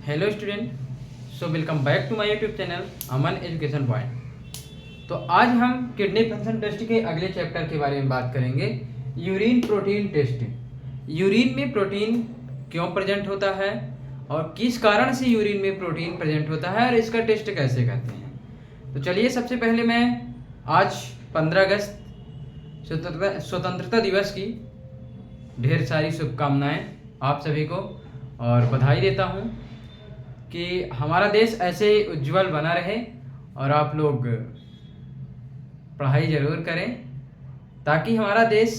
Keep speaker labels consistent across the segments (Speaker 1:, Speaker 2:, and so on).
Speaker 1: Hello student. So welcome back to my YouTube channel Aman education point. तो आज हम kidney function test के अगले चैप्टर के बारे में बात करेंगे, यूरिन प्रोटीन टेस्ट। यूरिन में प्रोटीन क्यों प्रेजेंट होता है और किस कारण से यूरिन में प्रोटीन प्रेजेंट होता है और इसका टेस्ट कैसे करते हैं। तो चलिए, सबसे पहले मैं आज 15 अगस्त स्वतंत्रता दिवस की ढेर सारी शुभकामनाएं आप सभी को और बधाई देता हूं कि हमारा देश ऐसे उज्जवल बना रहे और आप लोग पढ़ाई ज़रूर करें ताकि हमारा देश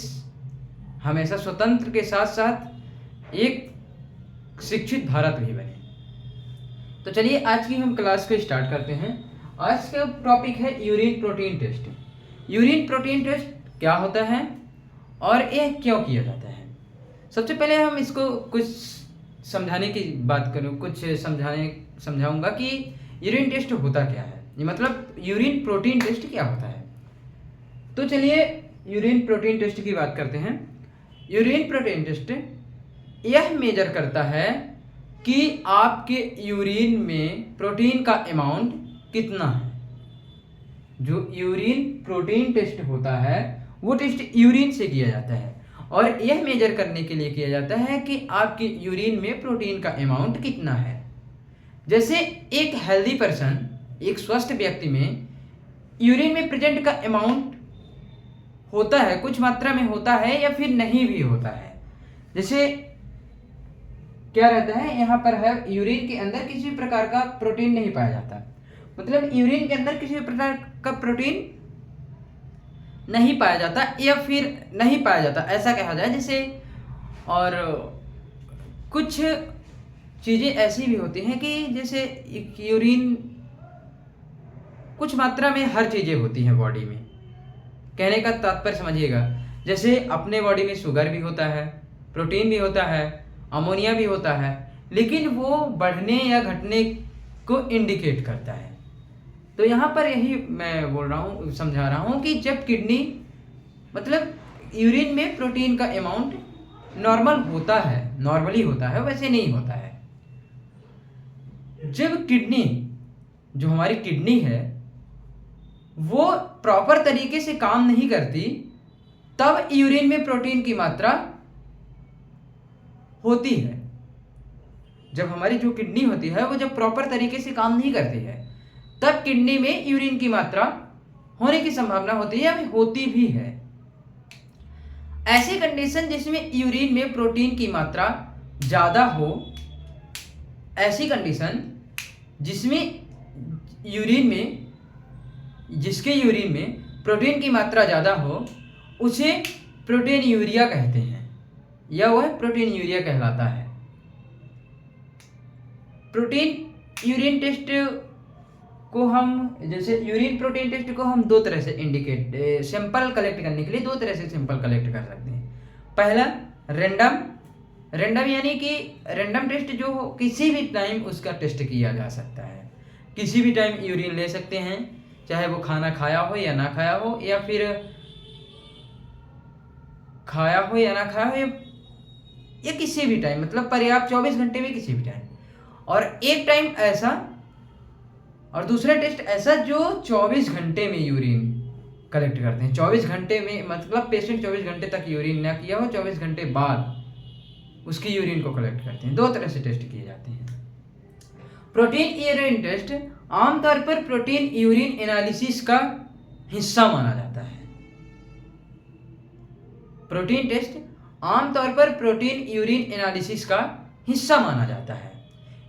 Speaker 1: हमेशा स्वतंत्र के साथ साथ एक शिक्षित भारत भी बने। तो चलिए, आज की हम क्लास को स्टार्ट करते हैं। आज का टॉपिक है urine protein test. Urine protein test क्या होता है और यह क्यों किया जाता है। सबसे पहले हम इसको कुछ समझाने की बात करूँ, कुछ समझाऊंगा कि यूरिन टेस्ट होता क्या है, ये मतलब यूरिन प्रोटीन टेस्ट क्या होता है। तो चलिए, यूरिन प्रोटीन टेस्ट की बात करते हैं। यूरिन प्रोटीन टेस्ट यह मेजर करता है कि आपके यूरिन में प्रोटीन का अमाउंट कितना है। जो यूरिन प्रोटीन टेस्ट होता है वो टेस्ट यूरिन से किया जाता है और यह मेजर करने के लिए किया जाता है कि आपके यूरिन में प्रोटीन का अमाउंट कितना है। जैसे एक हेल्दी पर्सन, एक स्वस्थ व्यक्ति में यूरिन में प्रेजेंट का अमाउंट होता है, कुछ मात्रा में होता है या फिर नहीं भी होता है। जैसे क्या रहता है, यहाँ पर है यूरिन के अंदर किसी भी प्रकार का प्रोटीन नहीं पाया जाता, मतलब यूरिन के अंदर किसी भी प्रकार का प्रोटीन नहीं पाया जाता या फिर नहीं पाया जाता, ऐसा कहा जाए। जैसे और कुछ चीज़ें ऐसी भी होती हैं कि जैसे यूरिन कुछ मात्रा में हर चीज़ें होती हैं बॉडी में, कहने का तात्पर्य समझिएगा। जैसे अपने बॉडी में शुगर भी होता है, प्रोटीन भी होता है, अमोनिया भी होता है, लेकिन वो बढ़ने या घटने को इंडिकेट करता है। तो यहाँ पर यही मैं बोल रहा हूँ, समझा रहा हूँ कि जब किडनी मतलब यूरिन में प्रोटीन का अमाउंट नॉर्मल होता है, नॉर्मली होता है, वैसे नहीं होता है। जब किडनी, जो हमारी किडनी है, वो प्रॉपर तरीके से काम नहीं करती, तब यूरिन में प्रोटीन की मात्रा होती है। जब हमारी जो किडनी होती है वो जब प्रॉपर तरीके से काम नहीं करती है, तब किडनी में यूरिन की मात्रा होने की संभावना होती है या होती भी है। ऐसी कंडीशन जिसमें यूरिन में प्रोटीन की मात्रा ज़्यादा हो, ऐसी कंडीशन जिसमें यूरिन में, जिसके यूरिन में प्रोटीन की मात्रा ज़्यादा हो, उसे प्रोटीन यूरिया कहते हैं या वह प्रोटीन यूरिया कहलाता है। प्रोटीन यूरिन टेस्ट को हम, जैसे यूरिन प्रोटीन टेस्ट को हम दो तरह से सैंपल कलेक्ट करने के लिए दो तरह से सैंपल कलेक्ट कर सकते हैं। पहला रैंडम यानी कि रैंडम टेस्ट जो किसी भी टाइम उसका टेस्ट किया जा सकता है। किसी भी टाइम यूरिन ले सकते हैं, चाहे वो खाना खाया हो या ना खाया हो, या फिर खाया हो या ना खाया हो, या किसी भी टाइम, मतलब पर्याप्त 24 घंटे में किसी भी टाइम। और एक टाइम ऐसा और दूसरा टेस्ट ऐसा जो 24 घंटे में यूरिन कलेक्ट करते हैं। 24 घंटे में मतलब पेशेंट 24 घंटे तक यूरिन ना किया हो, 24 घंटे बाद उसकी यूरिन को कलेक्ट करते हैं। दो तरह से टेस्ट किए जाते हैं। प्रोटीन यूरिन टेस्ट आमतौर पर प्रोटीन यूरिन एनालिसिस का हिस्सा माना जाता है। प्रोटीन टेस्ट आमतौर पर प्रोटीन यूरिन एनालिसिस का हिस्सा माना जाता है।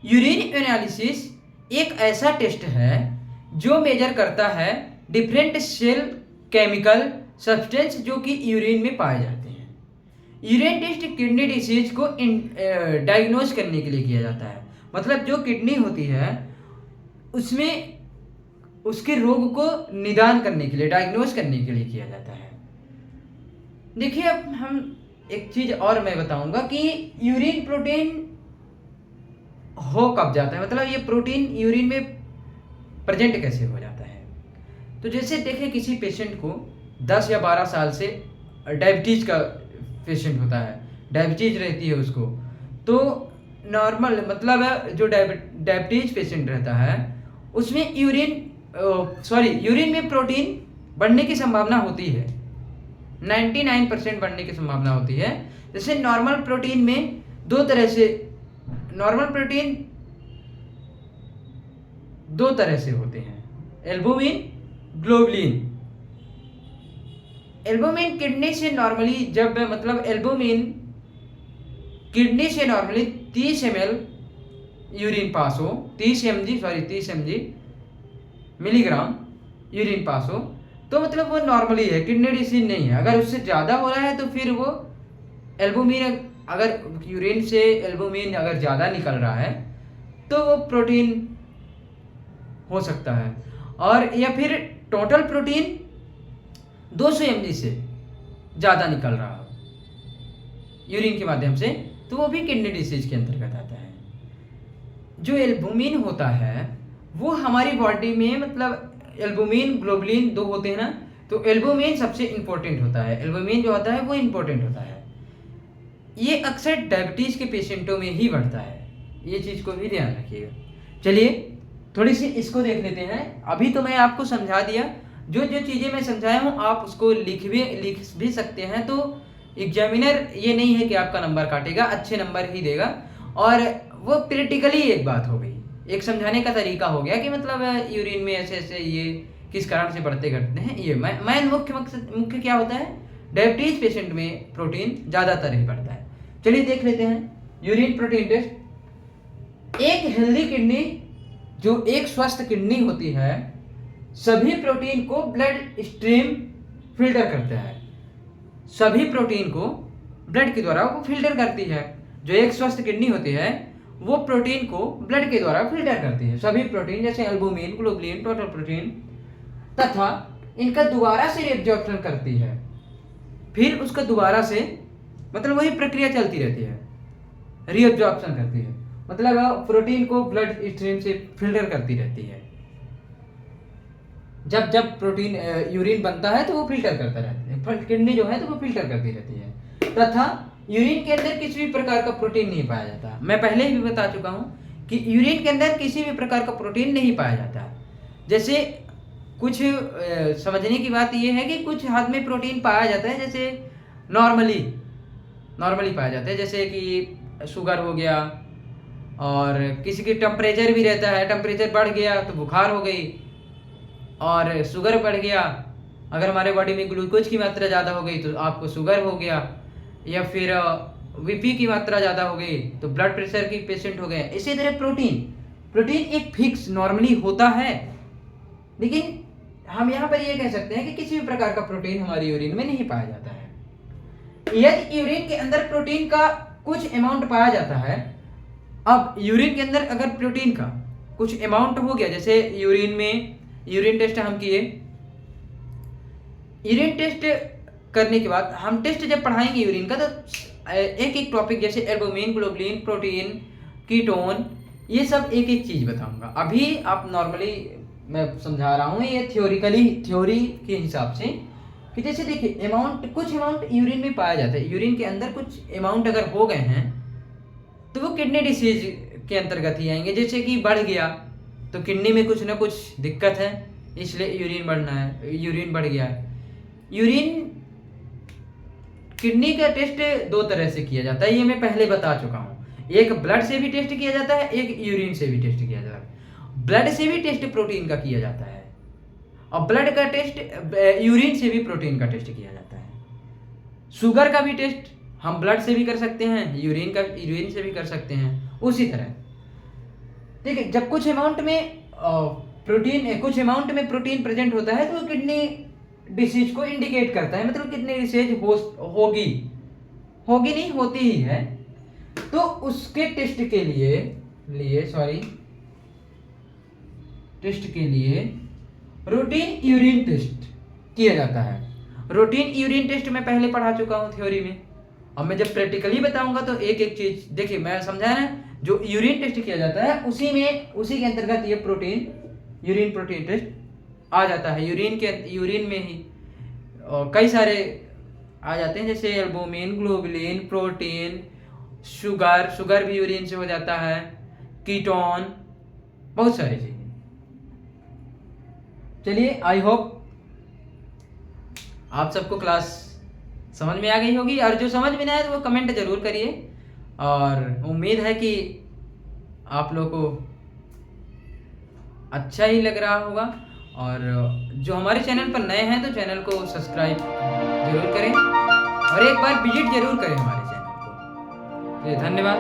Speaker 1: यूरिन एनालिसिस एक ऐसा टेस्ट है जो मेजर करता है डिफरेंट सेल केमिकल सब्सटेंस जो कि यूरिन में पाए जाते हैं। यूरिन टेस्ट किडनी डिसीज को डायग्नोज करने के लिए किया जाता है, मतलब जो किडनी होती है उसमें उसके रोग को निदान करने के लिए, डायग्नोज करने के लिए किया जाता है। देखिए, अब हम एक चीज़ और मैं बताऊंगा कि यूरिन प्रोटीन हो कब जाता है, मतलब ये प्रोटीन यूरिन में प्रेजेंट कैसे हो जाता है। तो जैसे देखें, किसी पेशेंट को 10 या 12 साल से डायबिटीज़ का पेशेंट होता है, डायबिटीज़ रहती है उसको, तो नॉर्मल मतलब जो डायबिटीज पेशेंट रहता है उसमें यूरिन में प्रोटीन बढ़ने की संभावना होती है, 99% बढ़ने की संभावना होती है। जैसे नॉर्मल प्रोटीन में नॉर्मल प्रोटीन दो तरह से होते हैं, एल्बुमिन, ग्लोबुलिन। एल्बुमिन किडनी से नॉर्मली एल्बुमिन किडनी से नॉर्मली 30 ml यूरिन पास हो, 30 mg मिलीग्राम यूरिन पास हो तो मतलब वो नॉर्मली है, किडनी डिसीज नहीं है। अगर उससे ज़्यादा हो रहा है तो फिर वो एल्बुमिन, अगर यूरिन से एल्बुमिन अगर ज़्यादा निकल रहा है तो वो प्रोटीन हो सकता है। और या फिर टोटल प्रोटीन 200 mg से ज़्यादा निकल रहा हो यूरिन के माध्यम से तो वो भी किडनी डिसीज के अंतर्गत आता है। जो एल्बुमिन होता है वो हमारी बॉडी में एल्बुमिन ग्लोबुलिन दो होते हैं ना, तो एल्बुमिन सबसे इंपॉर्टेंट होता है। एल्बुमिन जो होता है वो इंपॉर्टेंट होता है। ये अक्सर डायबिटीज़ के पेशेंटों में ही बढ़ता है, ये चीज़ को भी ध्यान रखिएगा। चलिए थोड़ी सी इसको देख लेते हैं। अभी तो मैं आपको समझा दिया, जो जो चीज़ें मैं समझाया हूँ आप उसको लिख भी सकते हैं। तो एग्जामिनर ये नहीं है कि आपका नंबर काटेगा, अच्छे नंबर ही देगा। और वो प्रैक्टिकली एक बात हो गई, एक समझाने का तरीका हो गया कि यूरिन में ऐसे ऐसे ये किस कारण से बढ़ते घटते हैं। ये मैं मुख्य क्या होता है, डायबिटीज पेशेंट में प्रोटीन ज़्यादातर ही बढ़ता है। चलिए देख लेते हैं यूरिन प्रोटीन टेस्ट। एक हेल्दी किडनी, जो एक स्वस्थ किडनी होती है, सभी प्रोटीन को ब्लड स्ट्रीम फिल्टर करता है। सभी प्रोटीन को ब्लड के द्वारा वो फिल्टर करती है। जो एक स्वस्थ किडनी होती है वो प्रोटीन को ब्लड के द्वारा फिल्टर करती है। सभी प्रोटीन जैसे एल्बुमिन, ग्लोबुलिन, टोटल प्रोटीन तथा इनका दोबारा से रिएब्जॉर्प्शन करती है। फिर उसका दोबारा से वही प्रक्रिया चलती रहती है, रिएब्जॉर्प्शन करती है, प्रोटीन को ब्लड स्ट्रीम से फिल्टर करती रहती है। जब जब प्रोटीन यूरिन बनता है तो वो फिल्टर करता रहता है, किडनी जो है तो वो फिल्टर करती रहती है। तथा यूरिन के अंदर किसी भी प्रकार का प्रोटीन नहीं पाया जाता। मैं पहले ही बता चुका हूँ कि यूरिन के अंदर किसी भी प्रकार का प्रोटीन नहीं पाया जाता। जैसे कुछ समझने की बात यह है कि कुछ हद में प्रोटीन पाया जाता है, जैसे नॉर्मली पाया जाता है, जैसे कि शुगर हो गया, और किसी की टेम्परेचर भी रहता है, टेम्परेचर बढ़ गया तो बुखार हो गई, और शुगर बढ़ गया, अगर हमारे बॉडी में ग्लूकोज की मात्रा ज़्यादा हो गई तो आपको शुगर हो गया, या फिर बीपी की मात्रा ज़्यादा हो गई तो ब्लड प्रेशर की पेशेंट हो गए। इसी तरह प्रोटीन एक फिक्स नॉर्मली होता है, लेकिन हम यहाँ पर ये कह सकते हैं कि किसी भी प्रकार का प्रोटीन हमारी यूरिन में नहीं पाया जाता है। यदि यूरिन के अंदर प्रोटीन का कुछ अमाउंट पाया जाता है, अब यूरिन के अंदर अगर प्रोटीन का कुछ अमाउंट हो गया, जैसे यूरिन टेस्ट हम किए, यूरिन टेस्ट करने के बाद हम टेस्ट जब पढ़ाएंगे यूरिन का तो एक एक टॉपिक जैसे एल्बुमिन, ग्लोबुलिन, प्रोटीन, कीटोन, ये सब एक एक चीज़ बताऊंगा। अभी आप नॉर्मली मैं समझा रहा हूँ ये थ्योरी के हिसाब से, कि जैसे देखिए कुछ अमाउंट यूरिन में पाया जाता है। यूरिन के अंदर कुछ अमाउंट अगर हो गए हैं तो वो किडनी डिसीज के अंतर्गत ही आएंगे। जैसे कि बढ़ गया तो किडनी में कुछ ना कुछ दिक्कत है, इसलिए यूरिन बढ़ गया। यूरिन किडनी का टेस्ट दो तरह से किया जाता है, ये मैं पहले बता चुका हूँ। एक ब्लड से भी टेस्ट किया जाता है, एक यूरिन से भी टेस्ट किया जाता है। ब्लड से भी टेस्ट प्रोटीन का किया जाता है, और ब्लड का टेस्ट यूरिन से भी प्रोटीन का टेस्ट किया जाता है। शुगर का भी टेस्ट हम ब्लड से भी कर सकते हैं, यूरिन से भी कर सकते हैं। उसी तरह ठीक है, जब कुछ अमाउंट में प्रोटीन प्रेजेंट होता है तो किडनी डिसीज को इंडिकेट करता है, किडनी डिसीज होगी नहीं, होती ही है। तो उसके टेस्ट के लिए रूटीन यूरिन टेस्ट किया जाता है। रूटीन यूरिन टेस्ट मैं पहले पढ़ा चुका हूँ थ्योरी में, अब मैं जब प्रैक्टिकली बताऊंगा तो एक एक चीज देखिए, मैं समझाया ना, जो यूरिन टेस्ट किया जाता है उसी के अंतर्गत ये यूरिन प्रोटीन टेस्ट आ जाता है। यूरिन में ही कई सारे आ जाते हैं, जैसे एल्बुमिन, ग्लोबुलिन, प्रोटीन, शुगर भी यूरिन से हो जाता है, कीटोन, बहुत सारी चीजें। चलिए, आई होप आप सबको क्लास समझ में आ गई होगी, और जो समझ में नहीं आए तो वो कमेंट जरूर करिए, और उम्मीद है कि आप लोगों को अच्छा ही लग रहा होगा। और जो हमारे चैनल पर नए हैं तो चैनल को सब्सक्राइब जरूर करें, और एक बार विजिट जरूर करें हमारे चैनल को। तो धन्यवाद।